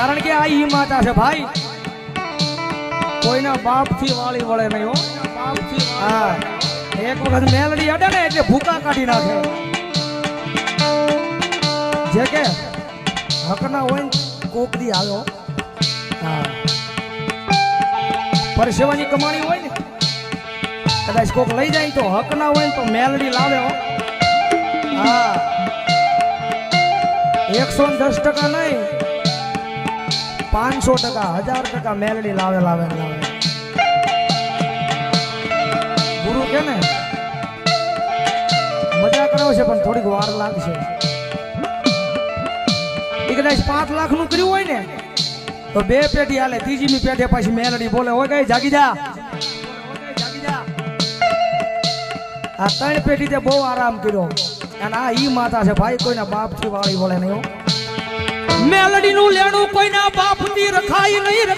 કારણ કે આ ઈ માતા છે ભાઈ, કોઈના બાપ થી વાળી વળે નહીં હો. હા, એક વખત મેલડી અડે ને એટલે ભૂકા કાઢી નાખે. જે કે હકના હોય કોક દી આવ્યો. હા, પરસેવાની કમાણી હોય ને, કદાચ કોક લઈ જાય તો હક ના હોય ને તો મેલડી લાવે હો. હા, 110% નહીં, 500%, 1000% મેલડી લાવે. ગુરુ કે ને મજા કરાવે છે પણ થોડીક વાર લાગશે. એ કદાચ 5 લાખ નું કર્યું હોય ને તો 2 પેઢી હાલે, ત્રીજીની પેઢી પાછી મેલડી બોલે, હોય કઈ જાગી જા. આ 3 પેઢી તે બહુ આરામ કર્યો. અને આ ઈ માતા છે ભાઈ, કોઈના બાપ થી વાળી વળે નહીં હો. મેલડી નું લેણું કોઈના બાપ થી રખાય નહીં.